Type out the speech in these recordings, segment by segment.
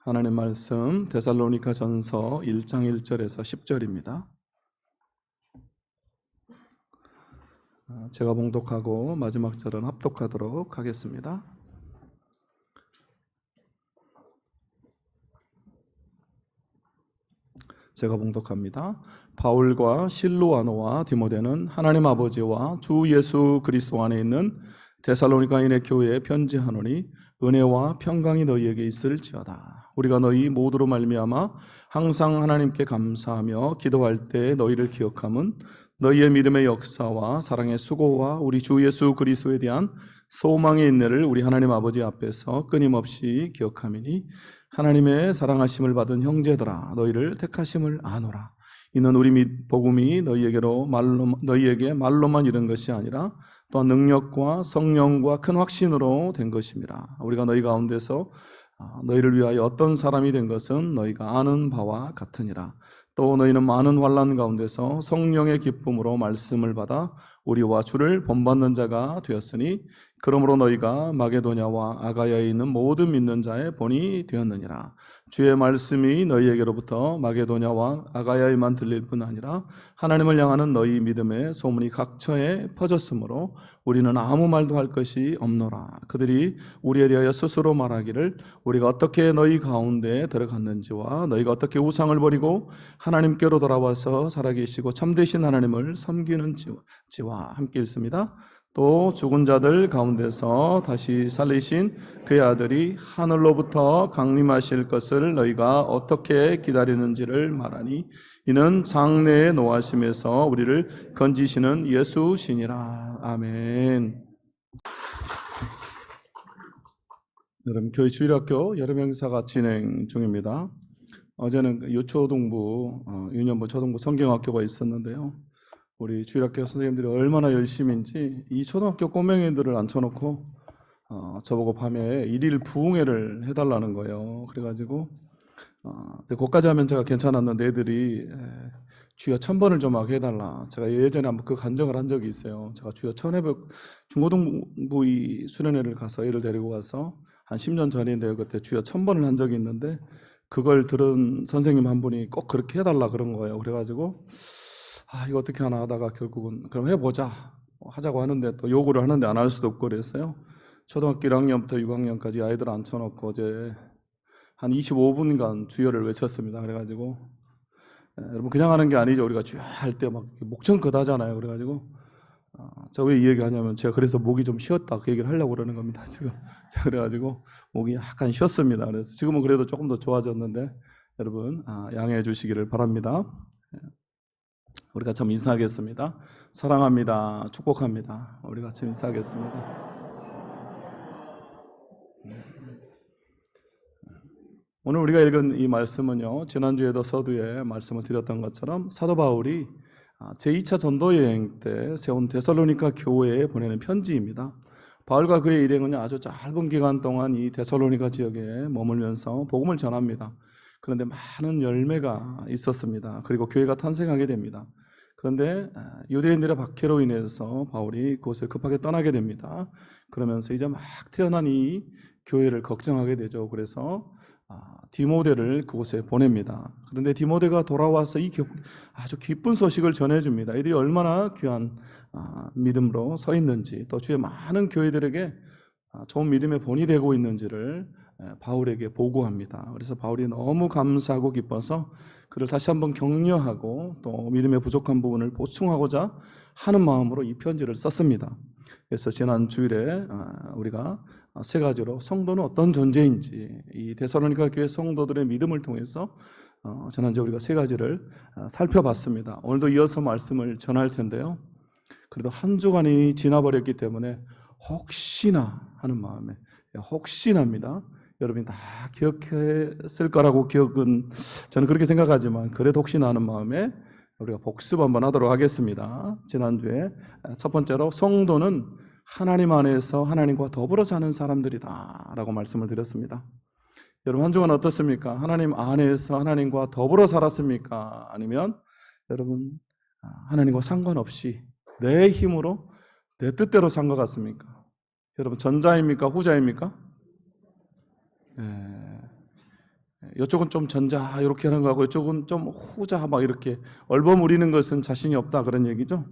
하나님 말씀 데살로니가 전서 1장 1절에서 10절입니다. 제가 봉독하고 마지막 절은 합독하도록 하겠습니다. 제가 봉독합니다. 바울과 실로아노와 디모데는 하나님 아버지와 주 예수 그리스도 안에 있는 데살로니가인의 교회에 편지하노니 은혜와 평강이 너희에게 있을지어다. 우리가 너희 모두로 말미암아 항상 하나님께 감사하며 기도할 때 너희를 기억함은 너희의 믿음의 역사와 사랑의 수고와 우리 주 예수 그리스도에 대한 소망의 인내를 우리 하나님 아버지 앞에서 끊임없이 기억함이니 하나님의 사랑하심을 받은 형제들아 너희를 택하심을 아노라. 이는 우리 복음이 너희에게 말로만 이른 것이 아니라 또한 능력과 성령과 큰 확신으로 된 것입니다. 우리가 너희 가운데서 너희를 위하여 어떤 사람이 된 것은 너희가 아는 바와 같으니라. 또 너희는 많은 환난 가운데서 성령의 기쁨으로 말씀을 받아 우리와 주를 본받는 자가 되었으니 그러므로 너희가 마게도냐와 아가야에 있는 모든 믿는 자의 본이 되었느니라. 주의 말씀이 너희에게로부터 마게도냐와 아가야에만 들릴 뿐 아니라 하나님을 향하는 너희 믿음의 소문이 각처에 퍼졌으므로 우리는 아무 말도 할 것이 없노라. 그들이 우리에 대하여 스스로 말하기를 우리가 어떻게 너희 가운데 들어갔는지와 너희가 어떻게 우상을 버리고 하나님께로 돌아와서 살아계시고 참되신 하나님을 섬기는지와 함께 읽습니다. 또 죽은 자들 가운데서 다시 살리신 그의 아들이 하늘로부터 강림하실 것을 너희가 어떻게 기다리는지를 말하니 이는 장래의 노하심에서 우리를 건지시는 예수시니라. 아멘. 여러분, 교회 주일학교 여름 행사가 진행 중입니다. 어제는 유초등부, 유년부, 초등부 성경학교가 있었는데요. 우리 주일학교 선생님들이 얼마나 열심인지 이 초등학교 꼬맹이들을 앉혀놓고 저보고 밤에 일일 부흥회를 해달라는 거예요. 그래가지고 거기까지 하면 제가 괜찮았는데 애들이 주여 1000번을 좀 하게 해달라. 제가 예전에 한번 그 간증을 한 적이 있어요. 제가 주여 1500 중고등부 이 수련회를 가서 애를 데리고 가서 한 10년 전인데요. 그때 주여 1000번을 한 적이 있는데 그걸 들은 선생님 한 분이 꼭 그렇게 해달라 그런 거예요. 그래가지고 이거 어떻게 하나 하다가 결국은 그럼 해보자 하자고 하는데 또 요구를 하는데 안 할 수도 없고 그랬어요. 초등학교 1학년부터 6학년까지 아이들 앉혀놓고 어제 한 25분간 주여를 외쳤습니다. 그래가지고 여러분 그냥 하는 게 아니죠. 우리가 주여 할 때 막 목청껏 하잖아요. 그래가지고 제가 왜 이 얘기 하냐면 제가 그래서 목이 좀 쉬었다 그 얘기를 하려고 그러는 겁니다. 지금 그래가지고 목이 약간 쉬었습니다. 그래서 지금은 그래도 조금 더 좋아졌는데 여러분 양해해 주시기를 바랍니다. 우리가 참 인사하겠습니다. 사랑합니다. 축복합니다. 우리가 참 인사하겠습니다. 오늘 우리가 읽은 이 말씀은요, 지난주에도 서두에 말씀을 드렸던 것처럼 사도 바울이 제2차 전도 여행 때 세운 데살로니가 교회에 보내는 편지입니다. 바울과 그의 일행은 아주 짧은 기간 동안 이 데살로니가 지역에 머물면서 복음을 전합니다. 그런데 많은 열매가 있었습니다. 그리고 교회가 탄생하게 됩니다. 그런데 유대인들의 박해로 인해서 바울이 그곳을 급하게 떠나게 됩니다. 그러면서 이제 막 태어난 이 교회를 걱정하게 되죠. 그래서 디모데를 그곳에 보냅니다. 그런데 디모데가 돌아와서 이 아주 기쁜 소식을 전해줍니다. 이들이 얼마나 귀한 믿음으로 서 있는지 또 주의 많은 교회들에게 좋은 믿음의 본이 되고 있는지를 바울에게 보고합니다. 그래서 바울이 너무 감사하고 기뻐서 그를 다시 한번 격려하고 또 믿음의 부족한 부분을 보충하고자 하는 마음으로 이 편지를 썼습니다. 그래서 지난 주일에 우리가 세 가지로 성도는 어떤 존재인지 이 데살로니가 교회 성도들의 믿음을 통해서 지난주에 우리가 세 가지를 살펴봤습니다. 오늘도 이어서 말씀을 전할 텐데요. 그래도 한 주간이 지나버렸기 때문에 혹시나 하는 마음에 혹시나입니다. 여러분이 다 기억했을 거라고 기억은 저는 그렇게 생각하지만 그래도 혹시나 하는 마음에 우리가 복습 한번 하도록 하겠습니다. 지난주에 첫 번째로 성도는 하나님 안에서 하나님과 더불어 사는 사람들이다 라고 말씀을 드렸습니다. 여러분 한 주간 어떻습니까? 하나님 안에서 하나님과 더불어 살았습니까? 아니면 여러분 하나님과 상관없이 내 힘으로 내 뜻대로 산 것 같습니까? 여러분 전자입니까? 후자입니까? 이쪽은 좀 전자 이렇게 하는 거하고 이쪽은 좀 후자 막 이렇게 얼버무리는 것은 자신이 없다 그런 얘기죠.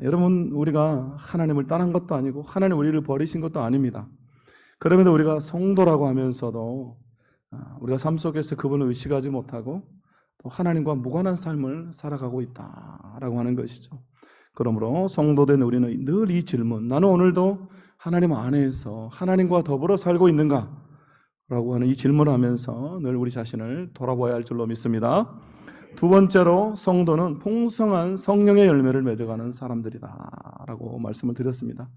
여러분 우리가 하나님을 떠난 것도 아니고 하나님 우리를 버리신 것도 아닙니다. 그럼에도 우리가 성도라고 하면서도 우리가 삶 속에서 그분을 의식하지 못하고 또 하나님과 무관한 삶을 살아가고 있다라고 하는 것이죠. 그러므로 성도된 우리는 늘 이 질문, 나는 오늘도 하나님 안에서 하나님과 더불어 살고 있는가? 라고 하는 이 질문을 하면서 늘 우리 자신을 돌아봐야 할 줄로 믿습니다. 두 번째로 성도는 풍성한 성령의 열매를 맺어가는 사람들이다 라고 말씀을 드렸습니다.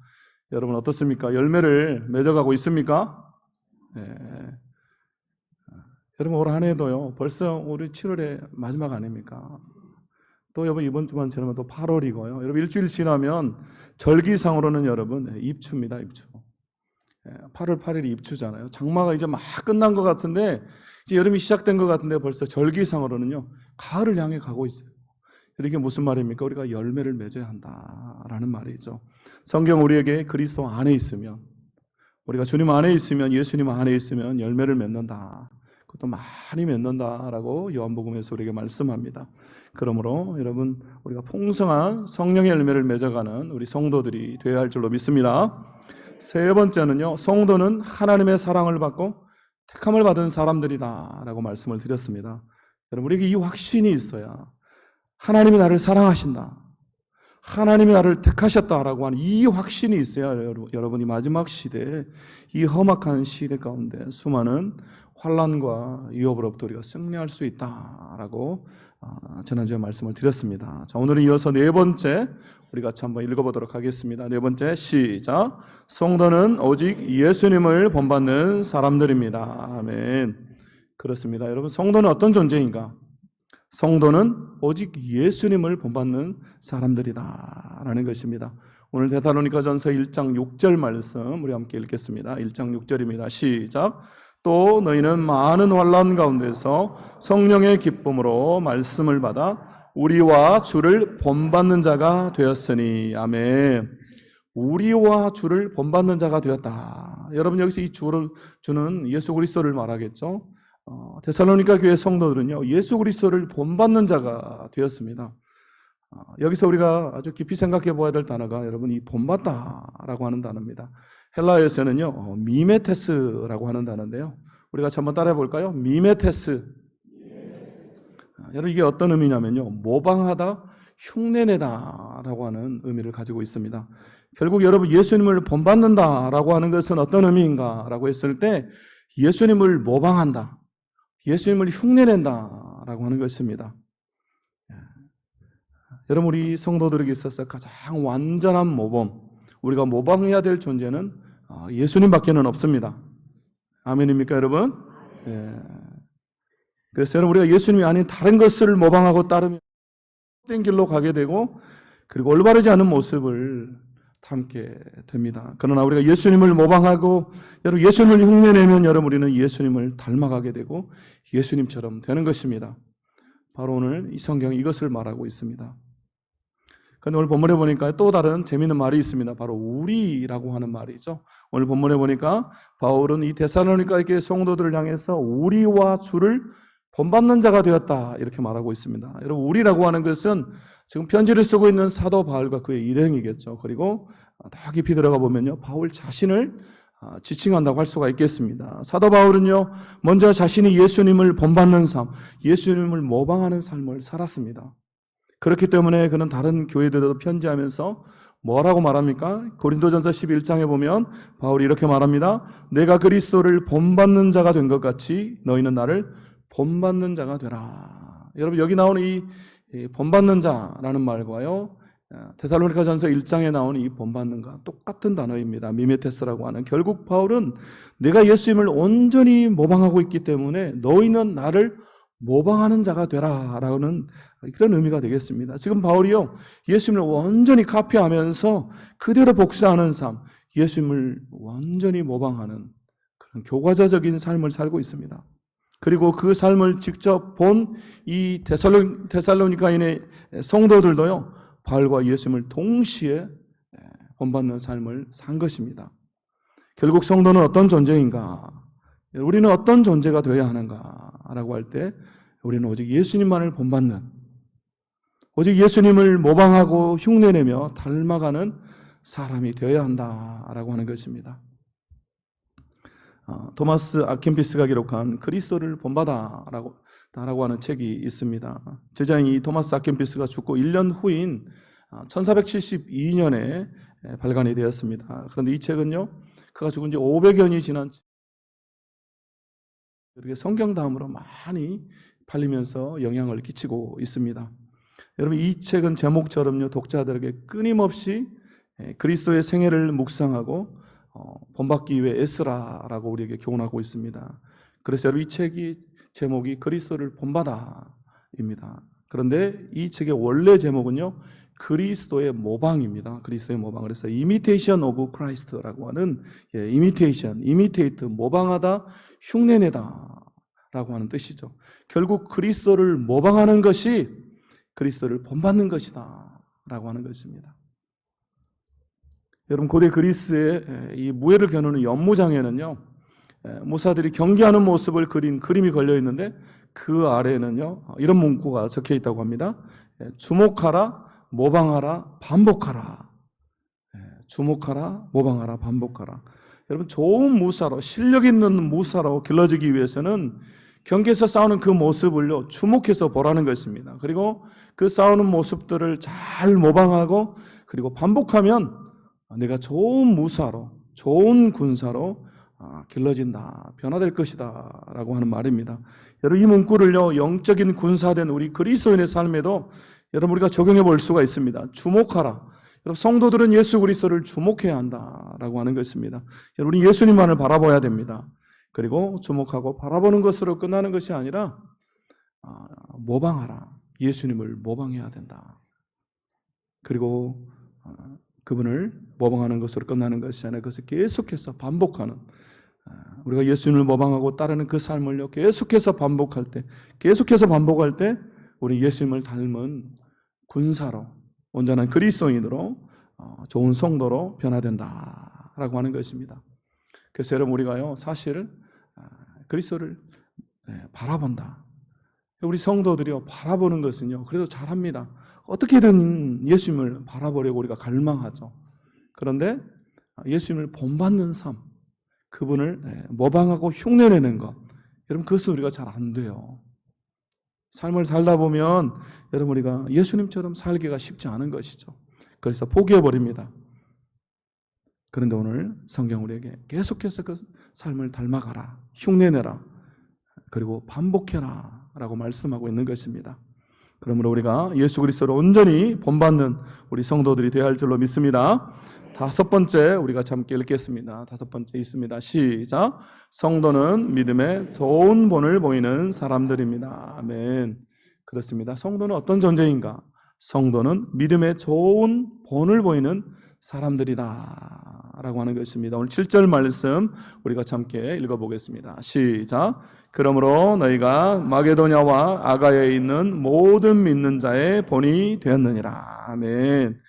여러분 어떻습니까? 열매를 맺어가고 있습니까? 네. 여러분 올 한 해도요 벌써 우리 7월의 마지막 아닙니까? 또 여러분 이번 주만 지나면 또 8월이고요. 여러분 일주일 지나면 절기상으로는 여러분 입추입니다. 입추. 8월 8일이 입추잖아요. 장마가 이제 막 끝난 것 같은데 이제 여름이 시작된 것 같은데 벌써 절기상으로는요 가을을 향해 가고 있어요. 이게 무슨 말입니까? 우리가 열매를 맺어야 한다라는 말이죠. 성경 우리에게 그리스도 안에 있으면, 우리가 주님 안에 있으면, 예수님 안에 있으면 열매를 맺는다. 그것도 많이 맺는다라고 요한복음에서 우리에게 말씀합니다. 그러므로 여러분 우리가 풍성한 성령의 열매를 맺어가는 우리 성도들이 되어야 할 줄로 믿습니다. 세 번째는요, 성도는 하나님의 사랑을 받고 택함을 받은 사람들이다 라고 말씀을 드렸습니다. 여러분 우리에게 이 확신이 있어야, 하나님이 나를 사랑하신다, 하나님이 나를 택하셨다라고 하는 이 확신이 있어야 여러분이 마지막 시대에, 이 험악한 시대 가운데 수많은 환난과 위협으로부터 우리가 승리할 수 있다라고 지난주에 말씀을 드렸습니다. 자, 오늘은 이어서 네 번째 우리 같이 한번 읽어보도록 하겠습니다. 네 번째 시작. 성도는 오직 예수님을 본받는 사람들입니다. 아멘. 그렇습니다. 여러분 성도는 어떤 존재인가? 성도는 오직 예수님을 본받는 사람들이다 라는 것입니다. 오늘 데살로니가전서 1장 6절 말씀 우리 함께 읽겠습니다. 1장 6절입니다. 시작. 또 너희는 많은 환난 가운데서 성령의 기쁨으로 말씀을 받아 우리와 주를 본받는 자가 되었으니. 아멘. 우리와 주를 본받는 자가 되었다. 여러분 여기서 이 주는 예수 그리스도를 말하겠죠. 데살로니가 교회 성도들은요 예수 그리스도를 본받는 자가 되었습니다. 여기서 우리가 아주 깊이 생각해 보아야 될 단어가 여러분 이 본받다라고 하는 단어입니다. 헬라어에서는요 미메테스라고 하는 단어인데요, 우리 같이 한번 따라해 볼까요? 미메테스. 여러분 이게 어떤 의미냐면요 모방하다, 흉내내다라고 하는 의미를 가지고 있습니다. 결국 여러분 예수님을 본받는다라고 하는 것은 어떤 의미인가라고 했을 때 예수님을 모방한다, 예수님을 흉내낸다라고 하는 것입니다. 여러분 우리 성도들에게 있어서 가장 완전한 모범, 우리가 모방해야 될 존재는 예수님밖에는 없습니다. 아멘입니까 여러분? 예. 그래서 여러분 우리가 예수님이 아닌 다른 것을 모방하고 따르면 된 길로 가게 되고, 그리고 올바르지 않은 모습을 담게 됩니다. 그러나 우리가 예수님을 모방하고 여러분 예수님을 흉내내면 여러분 우리는 예수님을 닮아가게 되고 예수님처럼 되는 것입니다. 바로 오늘 이 성경이 이것을 말하고 있습니다. 그런데 오늘 본문에 보니까 또 다른 재미있는 말이 있습니다. 바로 우리라고 하는 말이죠. 오늘 본문에 보니까 바울은 이 데살로니가 교회 성도들을 향해서 우리와 주를 본받는 자가 되었다 이렇게 말하고 있습니다. 여러분 우리라고 하는 것은 지금 편지를 쓰고 있는 사도 바울과 그의 일행이겠죠. 그리고 더 깊이 들어가 보면요 바울 자신을 지칭한다고 할 수가 있겠습니다. 사도 바울은요 먼저 자신이 예수님을 본받는 삶, 예수님을 모방하는 삶을 살았습니다. 그렇기 때문에 그는 다른 교회들에도 편지하면서 뭐라고 말합니까? 고린도전서 11장에 보면 바울이 이렇게 말합니다. 내가 그리스도를 본받는 자가 된 것 같이 너희는 나를 본받는 자가 되라. 여러분 여기 나오는 이 본받는 자라는 말과요 데살로니가전서 1장에 나오는 이 본받는가 똑같은 단어입니다. 미메테스라고 하는, 결국 바울은 내가 예수님을 온전히 모방하고 있기 때문에 너희는 나를 모방하는 자가 되라 라는 그런 의미가 되겠습니다. 지금 바울이요 예수님을 완전히 카피하면서 그대로 복사하는 삶, 예수님을 완전히 모방하는 그런 교과서적인 삶을 살고 있습니다. 그리고 그 삶을 직접 본 이 데살로니가인의 성도들도요 바울과 예수님을 동시에 본받는 삶을 산 것입니다. 결국 성도는 어떤 존재인가? 우리는 어떤 존재가 되어야 하는가? 라고 할 때 우리는 오직 예수님만을 본받는, 오직 예수님을 모방하고 흉내내며 닮아가는 사람이 되어야 한다라고 하는 것입니다. 토마스 아켄피스가 기록한 그리스도를 본받아라고 하는 책이 있습니다. 저자인 토마스 아켄피스가 죽고 1년 후인 1472년에 발간이 되었습니다. 그런데 이 책은요, 그가 죽은 지 500여년이 지난 이렇게 성경 다음으로 많이 팔리면서 영향을 끼치고 있습니다. 여러분, 이 책은 제목처럼요, 독자들에게 끊임없이 그리스도의 생애를 묵상하고 본받기 위해 애쓰라라고 우리에게 교훈하고 있습니다. 그래서 여러분, 이 책이 제목이 그리스도를 본받아입니다. 그런데 이 책의 원래 제목은요, 그리스도의 모방입니다. 그리스도의 모방. 그래서 imitation of Christ라고 하는 imitate, 모방하다, 흉내내다라고 하는 뜻이죠. 결국 그리스도를 모방하는 것이 그리스도를 본받는 것이다라고 하는 것입니다. 여러분, 고대 그리스의 이 무예를 겨누는 연무장에는요, 무사들이 경기하는 모습을 그린 그림이 걸려 있는데 그 아래에는요, 이런 문구가 적혀 있다고 합니다. 주목하라, 모방하라, 반복하라. 주목하라, 모방하라, 반복하라. 여러분, 좋은 무사로, 실력 있는 무사로 길러지기 위해서는 경기에서 싸우는 그 모습을요, 주목해서 보라는 것입니다. 그리고 그 싸우는 모습들을 잘 모방하고, 그리고 반복하면 내가 좋은 무사로, 좋은 군사로 길러진다, 변화될 것이다 라고 하는 말입니다. 여러분, 이 문구를요, 영적인 군사된 우리 그리스도인의 삶에도 여러분, 우리가 적용해 볼 수가 있습니다. 주목하라. 여러분, 성도들은 예수 그리스도를 주목해야 한다라고 하는 것입니다. 여러분, 우리 예수님만을 바라봐야 됩니다. 그리고 주목하고 바라보는 것으로 끝나는 것이 아니라 모방하라. 예수님을 모방해야 된다. 그리고 그분을 모방하는 것으로 끝나는 것이 아니라 그것을 계속해서 반복하는, 우리가 예수님을 모방하고 따르는 그 삶을요, 계속해서 반복할 때 우리 예수님을 닮은 군사로, 온전한 그리스도인으로, 좋은 성도로 변화된다라고 하는 것입니다. 그래서 여러분, 우리가요, 사실 그리스도를 바라본다. 우리 성도들이요, 바라보는 것은요, 그래도 잘합니다. 어떻게든 예수님을 바라보려고 우리가 갈망하죠. 그런데 예수님을 본받는 삶, 그분을 모방하고 흉내내는 것, 여러분, 그것은 우리가 잘 안 돼요. 삶을 살다 보면 여러분, 우리가 예수님처럼 살기가 쉽지 않은 것이죠. 그래서 포기해버립니다. 그런데 오늘 성경 우리에게 계속해서 그 삶을 닮아가라, 흉내내라, 그리고 반복해라 라고 말씀하고 있는 것입니다. 그러므로 우리가 예수 그리스도를 온전히 본받는 우리 성도들이 되어야 할 줄로 믿습니다. 5번째 우리가 함께 읽겠습니다. 5번째 있습니다. 시작. 성도는 믿음의 좋은 본을 보이는 사람들입니다. 아멘. 그렇습니다. 성도는 어떤 존재인가? 성도는 믿음의 좋은 본을 보이는 사람들이다 라고 하는 것입니다. 오늘 7절 말씀 우리가 함께 읽어보겠습니다. 시작. 그러므로 너희가 마게도냐와 아가야에 있는 모든 믿는 자의 본이 되었느니라. 아멘.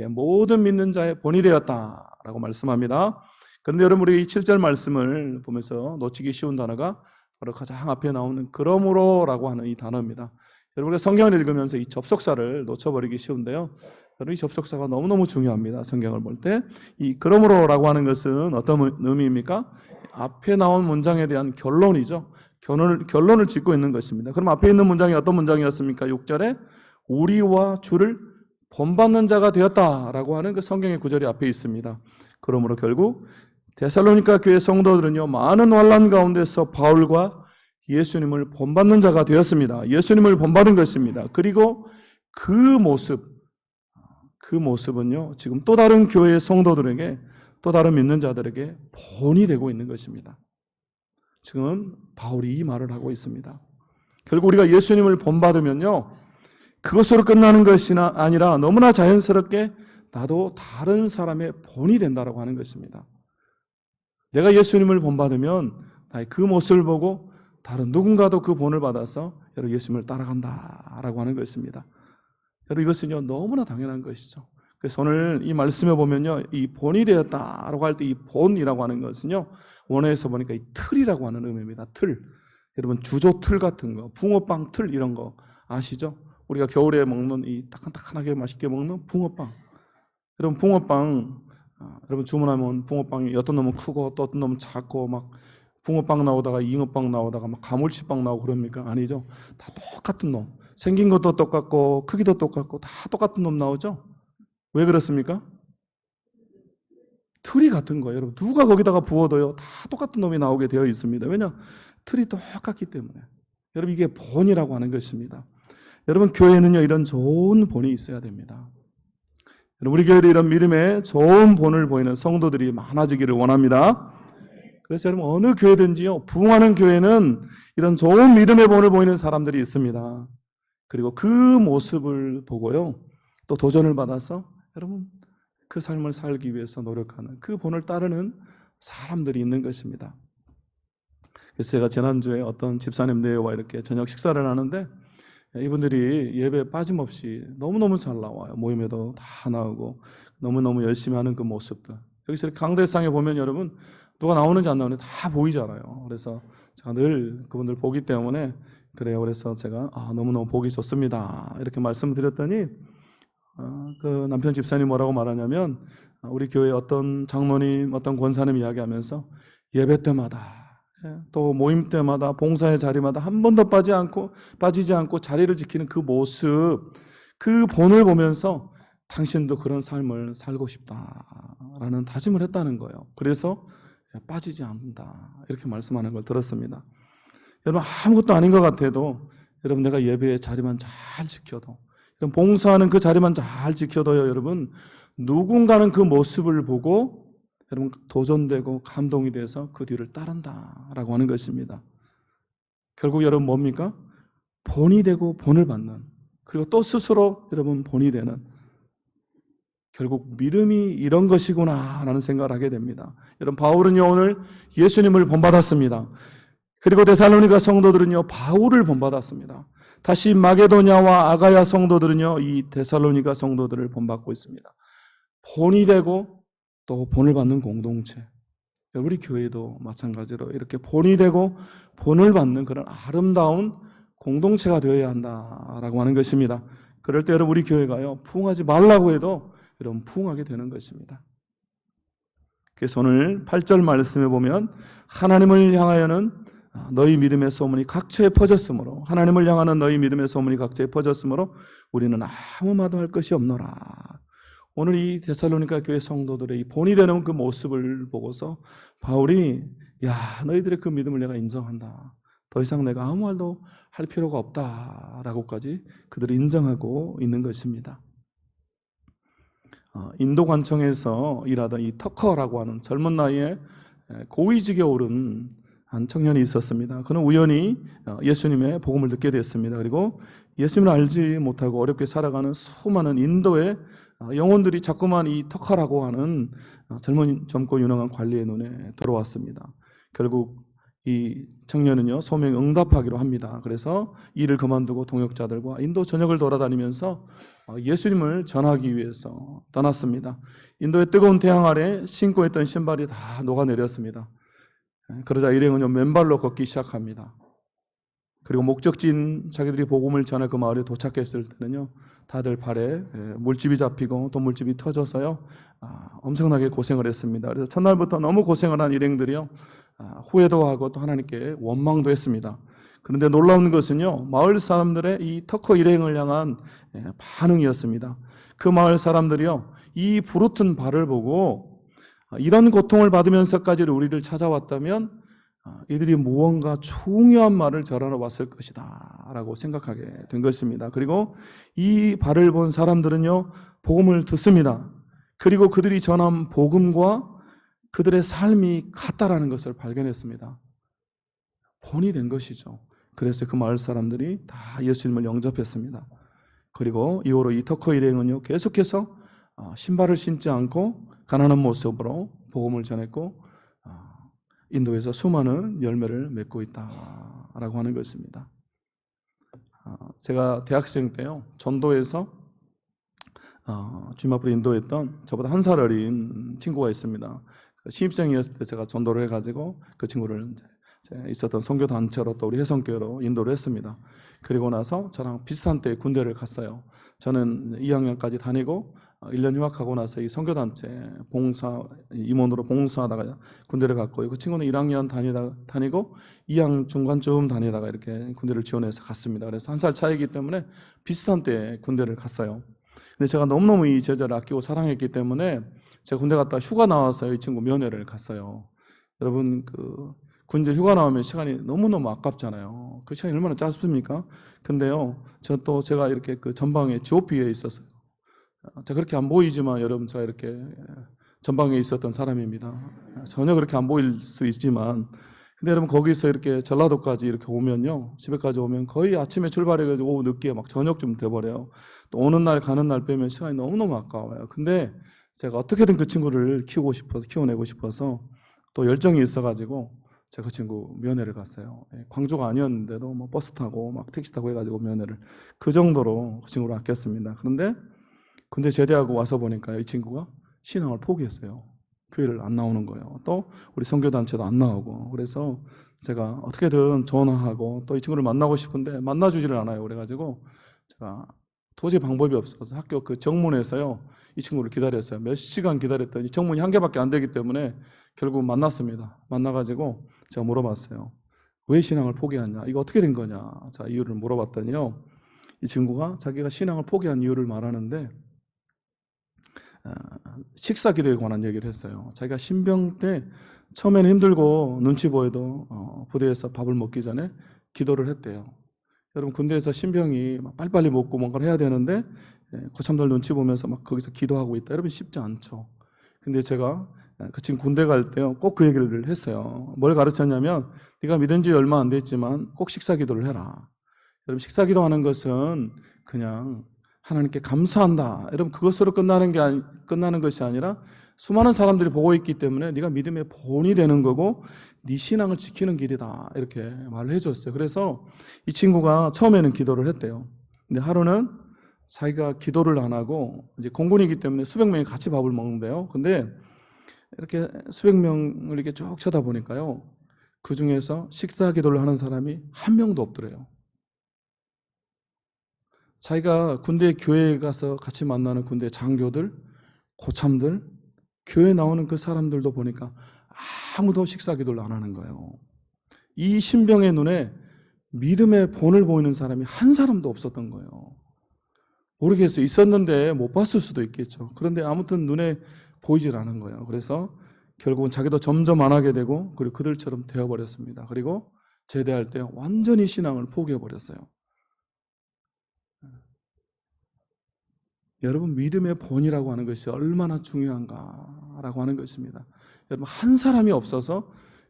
모든 믿는 자의 본이 되었다라고 말씀합니다. 그런데 여러분, 우리 이 7절 말씀을 보면서 놓치기 쉬운 단어가 바로 가장 앞에 나오는 그러므로라고 하는 이 단어입니다. 여러분, 우리가 성경을 읽으면서 이 접속사를 놓쳐버리기 쉬운데요, 여러분, 이 접속사가 너무너무 중요합니다. 성경을 볼 때 이 그러므로라고 하는 것은 어떤 의미입니까? 앞에 나온 문장에 대한 결론이죠. 결론을 짓고 있는 것입니다. 그럼 앞에 있는 문장이 어떤 문장이었습니까? 6절에 우리와 주를 본받는 자가 되었다라고 하는 그 성경의 구절이 앞에 있습니다. 그러므로 결국 데살로니가 교회 성도들은요, 많은 환난 가운데서 바울과 예수님을 본받는 자가 되었습니다. 예수님을 본받은 것입니다. 그리고 그 모습은요, 지금 또 다른 교회의 성도들에게, 또 다른 믿는 자들에게 본이 되고 있는 것입니다. 지금 바울이 이 말을 하고 있습니다. 결국 우리가 예수님을 본받으면요, 그것으로 끝나는 것이 아니라 너무나 자연스럽게 나도 다른 사람의 본이 된다라고 하는 것입니다. 내가 예수님을 본받으면 나의 그 모습을 보고 다른 누군가도 그 본을 받아서 여러분, 예수님을 따라간다라고 하는 것입니다. 여러분, 이것은요, 너무나 당연한 것이죠. 그래서 오늘 이 말씀에 보면요, 이 본이 되었다라고 할 때 이 본이라고 하는 것은요, 원어에서 보니까 이 틀이라고 하는 의미입니다. 틀. 여러분 주조 틀 같은 거, 붕어빵 틀 이런 거 아시죠? 우리가 겨울에 먹는 이 따끈따끈하게 맛있게 먹는 붕어빵. 여러분 붕어빵 여러분 주문하면 붕어빵이 어떤 놈은 크고 또 어떤 놈은 작고 막 붕어빵 나오다가 잉어빵 나오다가 막 가물치빵 나오고 그럽니까? 아니죠. 다 똑같은 놈. 생긴 것도 똑같고 크기도 똑같고 다 똑같은 놈 나오죠. 왜 그렇습니까? 틀이 같은 거예요. 여러분 누가 거기다가 부어도요 다 똑같은 놈이 나오게 되어 있습니다. 왜냐? 틀이 똑같기 때문에. 여러분 이게 본이라고 하는 것입니다. 여러분 교회는요 이런 좋은 본이 있어야 됩니다. 여러분 우리 교회도 이런 믿음의 좋은 본을 보이는 성도들이 많아지기를 원합니다. 그래서 여러분 어느 교회든지요 부흥하는 교회는 이런 좋은 믿음의 본을 보이는 사람들이 있습니다. 그리고 그 모습을 보고요 또 도전을 받아서 여러분 그 삶을 살기 위해서 노력하는 그 본을 따르는 사람들이 있는 것입니다. 그래서 제가 지난주에 어떤 집사님들과 이렇게 저녁 식사를 하는데 이분들이 예배에 빠짐없이 너무너무 잘 나와요. 모임에도 다 나오고 너무너무 열심히 하는 그 모습들. 여기서 강대상에 보면 여러분 누가 나오는지 안 나오는지 다 보이잖아요. 그래서 제가 늘 그분들 보기 때문에 그래요. 그래서 제가 너무너무 보기 좋습니다. 이렇게 말씀드렸더니 그 남편 집사님 뭐라고 말하냐면 우리 교회 어떤 장로님, 어떤 권사님 이야기하면서 예배 때마다 또 모임 때마다 봉사의 자리마다 한 번도 빠지지 않고 자리를 지키는 그 모습, 그 본을 보면서 당신도 그런 삶을 살고 싶다라는 다짐을 했다는 거예요. 그래서 빠지지 않는다 이렇게 말씀하는 걸 들었습니다. 여러분 아무것도 아닌 것 같아도 여러분 내가 예배의 자리만 잘 지켜도 여러분 봉사하는 그 자리만 잘 지켜도요 여러분 누군가는 그 모습을 보고 여러분 도전되고 감동이 돼서 그 뒤를 따른다라고 하는 것입니다. 결국 여러분 뭡니까? 본이 되고 본을 받는 그리고 또 스스로 여러분 본이 되는 결국 믿음이 이런 것이구나라는 생각을 하게 됩니다. 여러분 바울은요 오늘 예수님을 본받았습니다. 그리고 데살로니가 성도들은요 바울을 본받았습니다. 다시 마게도냐와 아가야 성도들은요 이 데살로니가 성도들을 본받고 있습니다. 본이 되고 또 본을 받는 공동체. 우리 교회도 마찬가지로 이렇게 본이 되고 본을 받는 그런 아름다운 공동체가 되어야 한다라고 하는 것입니다. 그럴 때 여러분 우리 교회가요 부흥하지 말라고 해도 여러분 부흥하게 되는 것입니다. 그래서 오늘 8절 말씀에 보면 하나님을 향하여는 너희 믿음의 소문이 각처에 퍼졌으므로 하나님을 향하는 너희 믿음의 소문이 각처에 퍼졌으므로 우리는 아무 말도 할 것이 없노라. 오늘 이 데살로니가 교회 성도들의 이 본이 되는 그 모습을 보고서 바울이 너희들의 그 믿음을 내가 인정한다. 더 이상 내가 아무 말도 할 필요가 없다라고까지 그들이 인정하고 있는 것입니다. 인도 관청에서 일하던 이 터커라고 하는 젊은 나이에 고위직에 오른 한 청년이 있었습니다. 그는 우연히 예수님의 복음을 듣게 됐습니다. 그리고 예수님을 알지 못하고 어렵게 살아가는 수많은 인도의 영혼들이 자꾸만 이 터커라고 하는 젊고 유능한 관리의 눈에 들어왔습니다. 결국 이 청년은요 소명에 응답하기로 합니다. 그래서 일을 그만두고 동역자들과 인도 전역을 돌아다니면서 예수님을 전하기 위해서 떠났습니다. 인도의 뜨거운 태양 아래 신고 있던 신발이 다 녹아내렸습니다. 그러자 일행은요 맨발로 걷기 시작합니다. 그리고 목적지인 자기들이 복음을 전해 그 마을에 도착했을 때는요 다들 발에 물집이 잡히고 또 물집이 터져서요 엄청나게 고생을 했습니다. 그래서 첫날부터 너무 고생을 한 일행들이요 후회도 하고 또 하나님께 원망도 했습니다. 그런데 놀라운 것은요 마을 사람들의 이 터커 일행을 향한 반응이었습니다. 그 마을 사람들이요 이 부르튼 발을 보고 이런 고통을 받으면서까지 우리를 찾아왔다면 이들이 무언가 중요한 말을 전하러 왔을 것이다 라고 생각하게 된 것입니다. 그리고 이 발을 본 사람들은요 복음을 듣습니다. 그리고 그들이 전한 복음과 그들의 삶이 같다라는 것을 발견했습니다. 본이 된 것이죠. 그래서 그 마을 사람들이 다 예수님을 영접했습니다. 그리고 이후로 이 터커 일행은요 계속해서 신발을 신지 않고 가난한 모습으로 복음을 전했고 인도에서 수많은 열매를 맺고 있다라고 하는 것입니다. 제가 대학생 때요 전도에서 주님 앞으로 인도했던 저보다 한 살 어린 친구가 있습니다. 신입생이었을 때 제가 전도를 해가지고 그 친구를 이제 있었던 선교 단체로 또 우리 해성교회로 인도를 했습니다. 그리고 나서 저랑 비슷한 때에 군대를 갔어요. 저는 2학년까지 다니고 1년 휴학하고 나서 이 선교단체 봉사 임원으로 봉사하다가 군대를 갔고, 그 친구는 1학년 다니고 2학년 중간쯤 다니다가 이렇게 군대를 지원해서 갔습니다. 그래서 1살 차이기 때문에 비슷한 때에 군대를 갔어요. 근데 제가 너무너무 이 제자를 아끼고 사랑했기 때문에 제가 군대 갔다 휴가 나와서 이 친구 면회를 갔어요. 여러분, 군대 휴가 나오면 시간이 너무너무 아깝잖아요. 그 시간이 얼마나 짧습니까? 근데요, 제가 이렇게 전방에 GOP에 있었어요. 제가 그렇게 안 보이지만 여러분, 제가 이렇게 전방에 있었던 사람입니다. 전혀 그렇게 안 보일 수 있지만, 근데 여러분, 거기서 이렇게 전라도까지 이렇게 오면요, 집에까지 오면 거의 아침에 출발해가지고 오후 늦게 막 저녁쯤 돼버려요. 또 오는 날 가는 날 빼면 시간이 너무너무 아까워요. 근데 제가 어떻게든 그 친구를 키워내고 싶어서 또 열정이 있어가지고 제가 그 친구 면회를 갔어요. 광주가 아니었는데도 뭐 버스 타고 막 택시 타고 해가지고 면회를, 그 정도로 그 친구를 아꼈습니다. 그런데 군대 제대하고 와서 보니까 이 친구가 신앙을 포기했어요. 교회를 안 나오는 거예요. 또 우리 선교단체도 안 나오고. 그래서 제가 어떻게든 전화하고 또 이 친구를 만나고 싶은데 만나주지를 않아요. 그래가지고 제가 도저히 방법이 없어서 학교 정문에서요, 이 친구를 기다렸어요. 몇 시간 기다렸더니 정문이 한 개밖에 안 되기 때문에 결국 만났습니다. 만나가지고 제가 물어봤어요. 왜 신앙을 포기했냐? 이거 어떻게 된 거냐? 자, 이유를 물어봤더니요, 이 친구가 자기가 신앙을 포기한 이유를 말하는데 식사 기도에 관한 얘기를 했어요. 자기가 신병 때 처음에는 힘들고 눈치 보여도 부대에서 밥을 먹기 전에 기도를 했대요. 여러분, 군대에서 신병이 막 빨리빨리 먹고 뭔가를 해야 되는데 고참들 눈치 보면서 막 거기서 기도하고 있다. 여러분, 쉽지 않죠. 근데 제가 그 친구 군대 갈 때요, 꼭 그 얘기를 했어요. 뭘 가르쳤냐면, 네가 믿은 지 얼마 안 됐지만 꼭 식사 기도를 해라. 여러분, 식사 기도하는 것은 그냥 하나님께 감사한다, 여러분, 그것으로 끝나는 것이 아니라 수많은 사람들이 보고 있기 때문에 네가 믿음의 본이 되는 거고 네 신앙을 지키는 길이다, 이렇게 말을 해줬어요. 그래서 이 친구가 처음에는 기도를 했대요. 근데 하루는 자기가 기도를 안 하고, 이제 공군이기 때문에 수백 명이 같이 밥을 먹는데요. 근데 이렇게 수백 명을 이렇게 쭉 쳐다보니까요, 그 중에서 식사 기도를 하는 사람이 한 명도 없더래요. 자기가 군대 교회에 가서 같이 만나는 군대 장교들, 고참들, 교회 나오는 그 사람들도 보니까 아무도 식사 기도를 안 하는 거예요. 이 신병의 눈에 믿음의 본을 보이는 사람이 한 사람도 없었던 거예요. 모르겠어요. 있었는데 못 봤을 수도 있겠죠. 그런데 아무튼 눈에 보이질 않은 거예요. 그래서 결국은 자기도 점점 안 하게 되고, 그리고 그들처럼 되어버렸습니다. 그리고 제대할 때 완전히 신앙을 포기해버렸어요. 여러분, 믿음의 본이라고 하는 것이 얼마나 중요한가라고 하는 것입니다. 여러분, 한 사람이 없어서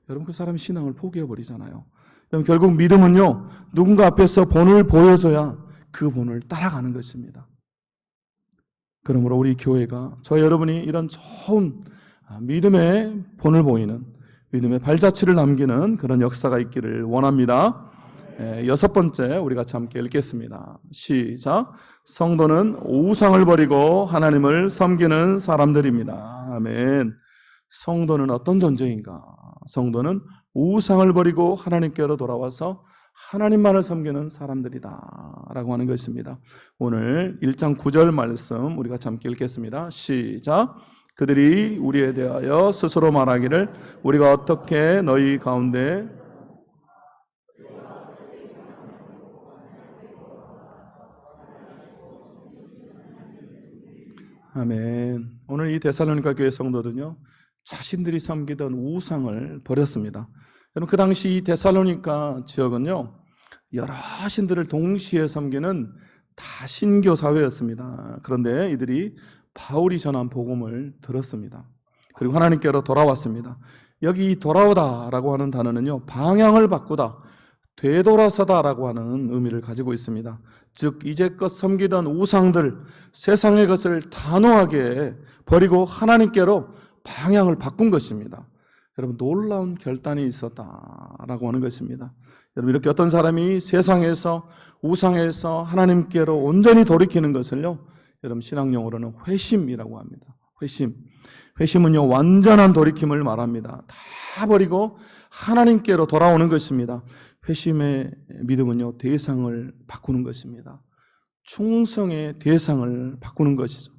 여러분 그 사람이 신앙을 포기해버리잖아요. 여러분, 결국 믿음은요, 누군가 앞에서 본을 보여줘야 그 본을 따라가는 것입니다. 그러므로 우리 교회가, 여러분이 이런 좋은 믿음의 본을 보이는, 믿음의 발자취를 남기는 그런 역사가 있기를 원합니다. 6번째, 우리 같이 함께 읽겠습니다. 시작. 성도는 우상을 버리고 하나님을 섬기는 사람들입니다. 아멘. 성도는 어떤 존재인가? 성도는 우상을 버리고 하나님께로 돌아와서 하나님만을 섬기는 사람들이다 라고 하는 것입니다. 오늘 1장 9절 말씀 우리 같이 함께 읽겠습니다. 시작. 그들이 우리에 대하여 스스로 말하기를 우리가 어떻게 너희 가운데 아멘. 오늘 이 데살로니가 교회 성도들은요, 자신들이 섬기던 우상을 버렸습니다. 여러분, 그 당시 이 데살로니가 지역은요, 여러 신들을 동시에 섬기는 다신교 사회였습니다. 그런데 이들이 바울이 전한 복음을 들었습니다. 그리고 하나님께로 돌아왔습니다. 여기 돌아오다라고 하는 단어는요, 방향을 바꾸다, 되돌아서다라고 하는 의미를 가지고 있습니다. 즉, 이제껏 섬기던 우상들, 세상의 것을 단호하게 버리고 하나님께로 방향을 바꾼 것입니다. 여러분, 놀라운 결단이 있었다라고 하는 것입니다. 여러분, 이렇게 어떤 사람이 세상에서, 우상에서 하나님께로 온전히 돌이키는 것을요, 여러분, 신앙용어로는 회심이라고 합니다. 회심은요, 완전한 돌이킴을 말합니다. 다 버리고 하나님께로 돌아오는 것입니다. 회심의 믿음은요, 대상을 바꾸는 것입니다. 충성의 대상을 바꾸는 것이죠.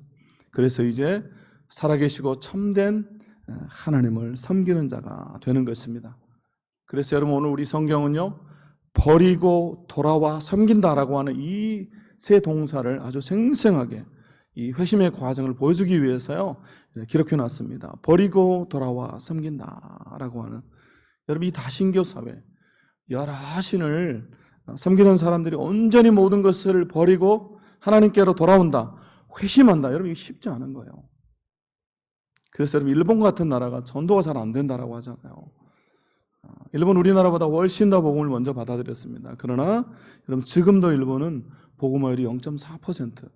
그래서 이제 살아계시고 참된 하나님을 섬기는 자가 되는 것입니다. 그래서 여러분, 오늘 우리 성경은요, 버리고 돌아와 섬긴다라고 하는 이 세 동사를 아주 생생하게 이 회심의 과정을 보여주기 위해서요, 기록해 놨습니다. 버리고 돌아와 섬긴다라고 하는, 여러분, 이 다신교 사회, 여러 신을 섬기는 사람들이 온전히 모든 것을 버리고 하나님께로 돌아온다, 회심한다. 여러분, 이게 쉽지 않은 거예요. 그래서 여러분, 일본 같은 나라가 전도가 잘 안 된다라고 하잖아요. 일본 우리나라보다 훨씬 더 복음을 먼저 받아들였습니다. 그러나 여러분, 지금도 일본은 복음화율이 0.4%,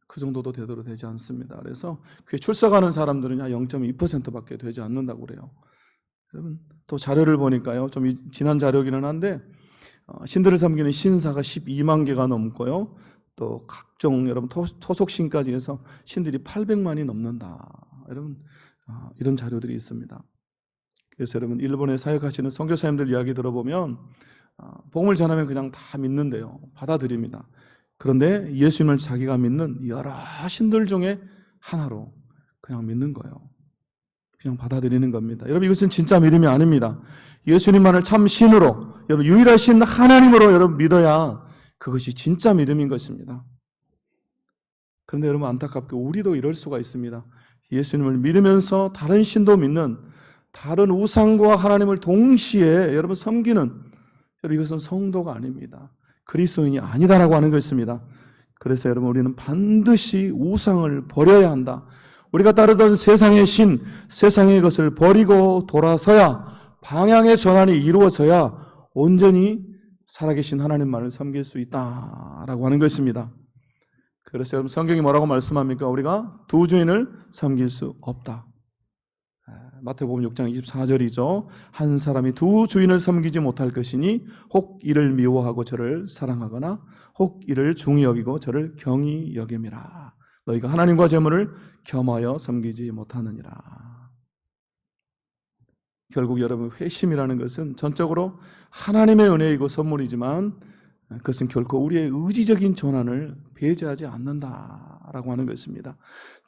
그 정도도 되도록 되지 않습니다. 그래서 교회 출석하는 사람들은 0.2%밖에 되지 않는다고 그래요. 여러분, 또 자료를 보니까요, 좀 지난 자료기는 한데 신들을 섬기는 신사가 12만 개가 넘고요, 또 각종 여러분 토속신까지 해서 신들이 800만이 넘는다. 여러분, 이런 자료들이 있습니다. 그래서 여러분, 일본에 사역하시는 선교사님들 이야기 들어보면 복음을 전하면 그냥 다 믿는데요, 받아들입니다. 그런데 예수님을 자기가 믿는 여러 신들 중에 하나로 그냥 믿는 거예요. 그냥 받아들이는 겁니다. 여러분, 이것은 진짜 믿음이 아닙니다. 예수님만을 참 신으로, 여러분, 유일하신 하나님으로 여러분 믿어야 그것이 진짜 믿음인 것입니다. 그런데 여러분, 안타깝게 우리도 이럴 수가 있습니다. 예수님을 믿으면서 다른 신도 믿는, 다른 우상과 하나님을 동시에 여러분 섬기는, 여러분, 이것은 성도가 아닙니다. 그리스도인이 아니다라고 하는 것입니다. 그래서 여러분, 우리는 반드시 우상을 버려야 한다. 우리가 따르던 세상의 신, 세상의 것을 버리고 돌아서야 방향의 전환이 이루어져야 온전히 살아계신 하나님만을 섬길 수 있다라고 하는 것입니다. 그래서 여러분, 성경이 뭐라고 말씀합니까? 우리가 두 주인을 섬길 수 없다. 마태복음 6장 24절이죠. 한 사람이 두 주인을 섬기지 못할 것이니 혹 이를 미워하고 저를 사랑하거나 혹 이를 중히 여기고 저를 경히 여김이라. 너희가 하나님과 재물을 겸하여 섬기지 못하느니라. 결국 여러분, 회심이라는 것은 전적으로 하나님의 은혜이고 선물이지만 그것은 결코 우리의 의지적인 전환을 배제하지 않는다라고 하는 것입니다.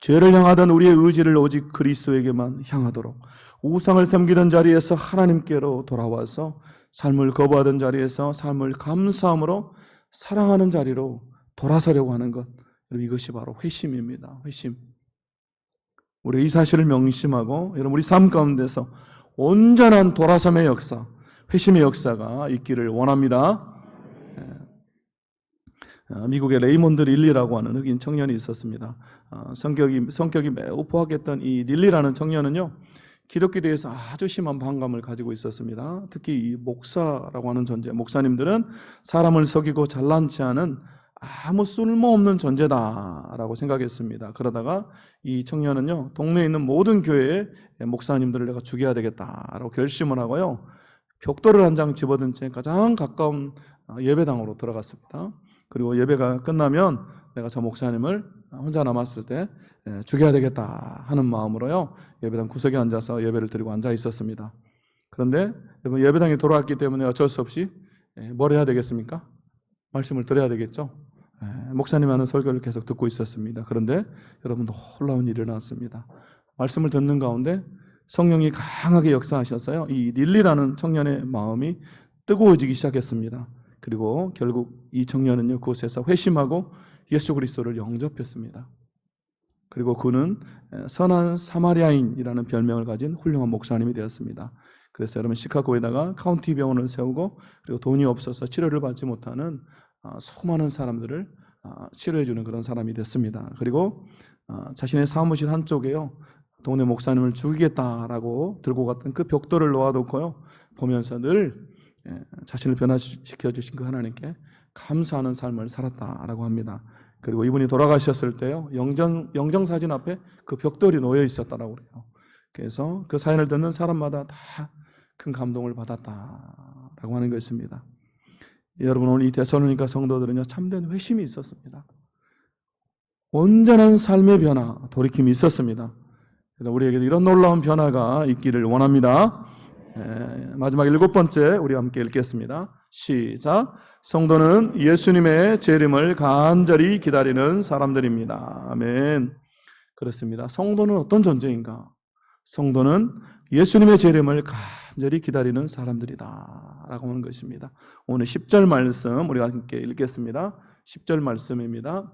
죄를 향하던 우리의 의지를 오직 그리스도에게만 향하도록, 우상을 섬기던 자리에서 하나님께로 돌아와서 삶을 거부하던 자리에서 삶을 감사함으로 사랑하는 자리로 돌아서려고 하는 것, 이것이 바로 회심입니다. 회심. 우리 이 사실을 명심하고 여러분, 우리 삶 가운데서 온전한 돌아섬의 역사, 회심의 역사가 있기를 원합니다. 미국의 레이몬드 릴리라고 하는 흑인 청년이 있었습니다. 성격이 매우 포악했던 이 릴리라는 청년은요, 기독교에 대해서 아주 심한 반감을 가지고 있었습니다. 특히 이 목사라고 하는 존재, 목사님들은 사람을 속이고 잘난 체 하는 아무 쓸모없는 존재다라고 생각했습니다. 그러다가 이 청년은요, 동네에 있는 모든 교회의 목사님들을 내가 죽여야 되겠다라고 결심을 하고요, 벽돌을 한 장 집어든 채 가장 가까운 예배당으로 들어갔습니다. 그리고 예배가 끝나면 내가 저 목사님을 혼자 남았을 때 죽여야 되겠다 하는 마음으로요, 예배당 구석에 앉아서 예배를 드리고 앉아 있었습니다. 그런데 예배당에 돌아왔기 때문에 어쩔 수 없이 뭘 해야 되겠습니까? 말씀을 드려야 되겠죠. 목사님 하는 설교를 계속 듣고 있었습니다. 그런데 여러분, 놀라운 일이 일어났습니다. 말씀을 듣는 가운데 성령이 강하게 역사하셔서요, 이 릴리라는 청년의 마음이 뜨거워지기 시작했습니다. 그리고 결국 이 청년은요, 그곳에서 회심하고 예수 그리스도를 영접했습니다. 그리고 그는 선한 사마리아인이라는 별명을 가진 훌륭한 목사님이 되었습니다. 그래서 여러분, 시카고에다가 카운티 병원을 세우고, 그리고 돈이 없어서 치료를 받지 못하는 수많은 사람들을 치료해주는 그런 사람이 됐습니다. 그리고 자신의 사무실 한쪽에요, 동네 목사님을 죽이겠다라고 들고 갔던 그 벽돌을 놓아놓고요, 보면서 늘 자신을 변화시켜 주신 그 하나님께 감사하는 삶을 살았다라고 합니다. 그리고 이분이 돌아가셨을 때요, 영정사진 앞에 그 벽돌이 놓여 있었다라고 그래요. 그래서 그 사연을 듣는 사람마다 다 큰 감동을 받았다라고 하는 것입니다. 여러분, 오늘 이 데살로니가 성도들은요, 참된 회심이 있었습니다. 온전한 삶의 변화, 돌이킴이 있었습니다. 우리에게도 이런 놀라운 변화가 있기를 원합니다. 마지막 7번째 우리 함께 읽겠습니다. 시작. 성도는 예수님의 재림을 간절히 기다리는 사람들입니다. 아멘. 그렇습니다. 성도는 어떤 존재인가? 성도는 예수님의 재림을 간절히 기다리는 사람들이다 라고 하는 것입니다. 오늘 10절 말씀 우리가 함께 읽겠습니다. 10절 말씀입니다.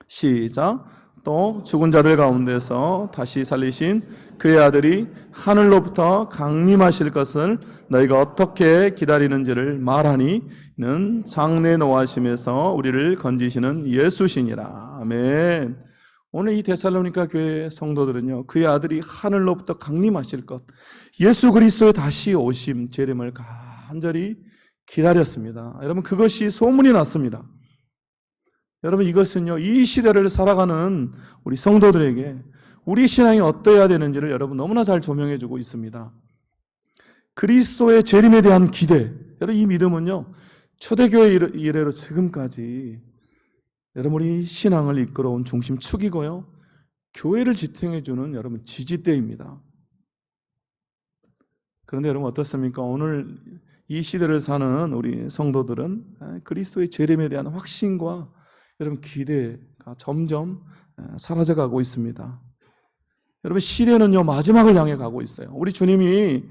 시작. 또 죽은 자들 가운데서 다시 살리신 그의 아들이 하늘로부터 강림하실 것을 너희가 어떻게 기다리는지를 말하니 이는 장래 노하심에서 우리를 건지시는 예수시니라. 아멘. 오늘 이 데살로니가 교회 성도들은요, 그의 아들이 하늘로부터 강림하실 것, 예수 그리스도의 다시 오심, 재림을 간절히 기다렸습니다. 여러분, 그것이 소문이 났습니다. 여러분, 이것은요, 이 시대를 살아가는 우리 성도들에게 우리 신앙이 어떠해야 되는지를 여러분 너무나 잘 조명해 주고 있습니다. 그리스도의 재림에 대한 기대, 여러분 이 믿음은요, 초대교회 이래로 지금까지 여러분 우리 신앙을 이끌어온 중심축이고요, 교회를 지탱해 주는 여러분 지지대입니다. 그런데 여러분 어떻습니까? 오늘 이 시대를 사는 우리 성도들은 그리스도의 재림에 대한 확신과 여러분 기대가 점점 사라져가고 있습니다. 여러분 시대는요 마지막을 향해 가고 있어요. 우리 주님이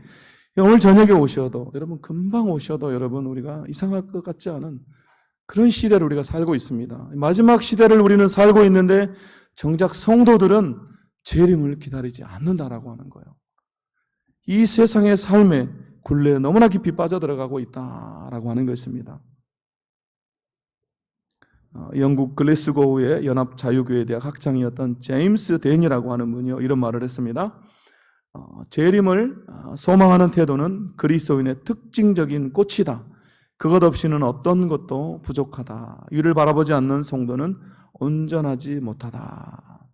오늘 저녁에 오셔도 여러분 금방 오셔도 여러분 우리가 이상할 것 같지 않은 그런 시대를 우리가 살고 있습니다. 마지막 시대를 우리는 살고 있는데 정작 성도들은 재림을 기다리지 않는다라고 하는 거예요. 이 세상의 삶의 굴레에 너무나 깊이 빠져들어가고 있다라고 하는 것입니다. 영국 글래스고우의 연합자유교회대학 학장이었던 제임스 댄이라고 하는 분이 이런 말을 했습니다. 재림을 소망하는 태도는 그리스도인의 특징적인 꽃이다. 그것 없이는 어떤 것도 부족하다. 이를 바라보지 않는 성도는 온전하지 못하다.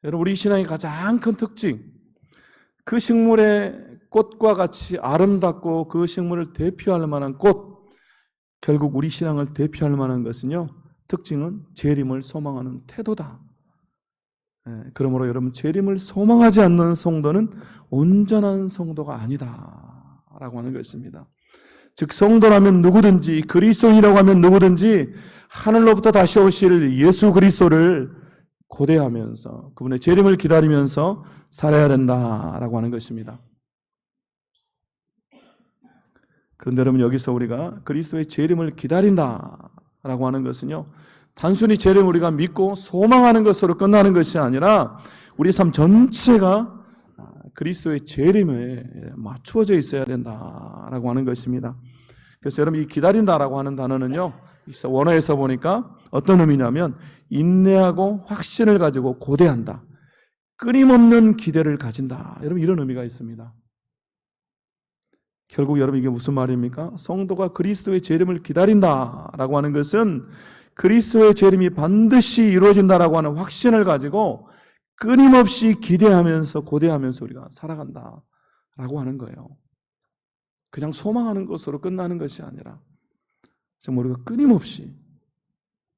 여러분 우리 신앙의 가장 큰 특징, 그 식물의 꽃과 같이 아름답고 그 식물을 대표할 만한 꽃, 결국 우리 신앙을 대표할 만한 것은요, 특징은 재림을 소망하는 태도다. 그러므로 여러분 재림을 소망하지 않는 성도는 온전한 성도가 아니다 라고 하는 것입니다. 즉 성도라면 누구든지, 그리스도인이라고 하면 누구든지 하늘로부터 다시 오실 예수 그리스도를 고대하면서 그분의 재림을 기다리면서 살아야 된다라고 하는 것입니다. 그런데 여러분 여기서 우리가 그리스도의 재림을 기다린다라고 하는 것은요, 단순히 재림을 우리가 믿고 소망하는 것으로 끝나는 것이 아니라 우리 삶 전체가 그리스도의 재림에 맞추어져 있어야 된다라고 하는 것입니다. 그래서 여러분 이 기다린다라고 하는 단어는요, 원어에서 보니까 어떤 의미냐면 인내하고 확신을 가지고 고대한다, 끊임없는 기대를 가진다, 여러분 이런 의미가 있습니다. 결국 여러분 이게 무슨 말입니까? 성도가 그리스도의 재림을 기다린다라고 하는 것은 그리스도의 재림이 반드시 이루어진다라고 하는 확신을 가지고 끊임없이 기대하면서 고대하면서 우리가 살아간다라고 하는 거예요. 그냥 소망하는 것으로 끝나는 것이 아니라 정말 우리가 끊임없이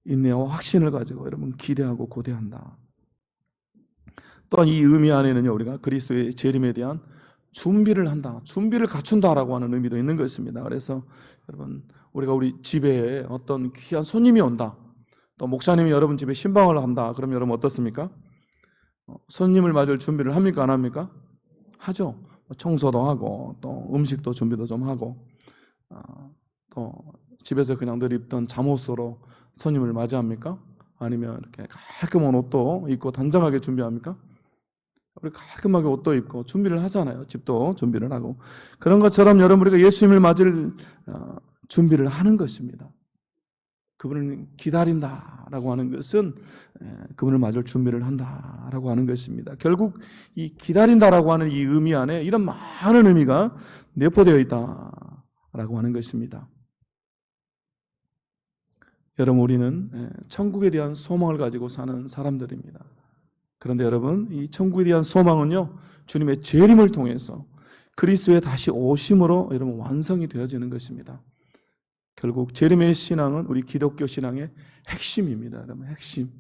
인내와 확신을 가지고 여러분 기대하고 고대한다. 또한 이 의미 안에는요, 우리가 그리스도의 재림에 대한 준비를 한다, 준비를 갖춘다라고 하는 의미도 있는 것입니다. 그래서 여러분 우리가 우리 집에 어떤 귀한 손님이 온다, 또 목사님이 여러분 집에 신방을 한다, 그러면 여러분 어떻습니까? 손님을 맞을 준비를 합니까? 안 합니까? 하죠. 청소도 하고 또 음식도 준비도 좀 하고 또 집에서 그냥 늘 입던 잠옷으로 손님을 맞이합니까? 아니면 이렇게 깔끔한 옷도 입고 단정하게 준비합니까? 우리 깔끔하게 옷도 입고 준비를 하잖아요. 집도 준비를 하고. 그런 것처럼 여러분 우리가 예수님을 맞을 준비를 하는 것입니다. 그분을 기다린다라고 하는 것은 그분을 맞을 준비를 한다라고 하는 것입니다. 결국 이 기다린다라고 하는 이 의미 안에 이런 많은 의미가 내포되어 있다라고 하는 것입니다. 여러분 우리는 천국에 대한 소망을 가지고 사는 사람들입니다. 그런데 여러분 이 천국에 대한 소망은요, 주님의 재림을 통해서 그리스도의 다시 오심으로 여러분 완성이 되어지는 것입니다. 결국 재림의 신앙은 우리 기독교 신앙의 핵심입니다. 여러분 핵심.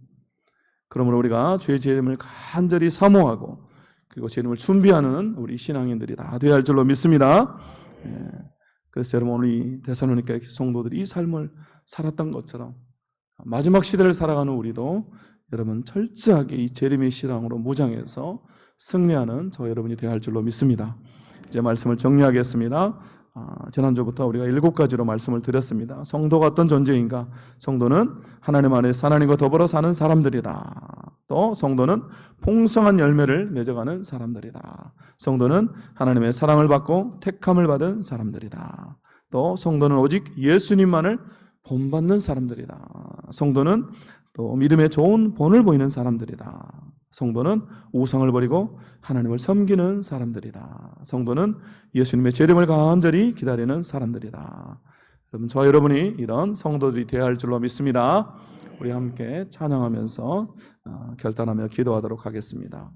그러므로 우리가 주의 재림을 간절히 사모하고 그리고 재림을 준비하는 우리 신앙인들이 다 되어야 할 줄로 믿습니다. 예. 그래서 여러분 오늘 이 데살로니가 성도들이 이 삶을 살았던 것처럼 마지막 시대를 살아가는 우리도 여러분 철저하게 이 재림의 신앙으로 무장해서 승리하는 저 여러분이 되어야 할 줄로 믿습니다. 이제 말씀을 정리하겠습니다. 지난주부터 우리가 7가지로 말씀을 드렸습니다. 성도가 어떤 존재인가? 성도는 하나님 안에서 하나님과 더불어 사는 사람들이다. 또 성도는 풍성한 열매를 맺어가는 사람들이다. 성도는 하나님의 사랑을 받고 택함을 받은 사람들이다. 또 성도는 오직 예수님만을 본받는 사람들이다. 성도는 또 믿음의 좋은 본을 보이는 사람들이다. 성도는 우상을 버리고 하나님을 섬기는 사람들이다. 성도는 예수님의 재림을 간절히 기다리는 사람들이다. 여러분, 저 여러분이 이런 성도들이 되어야 할 줄로 믿습니다. 우리 함께 찬양하면서 결단하며 기도하도록 하겠습니다.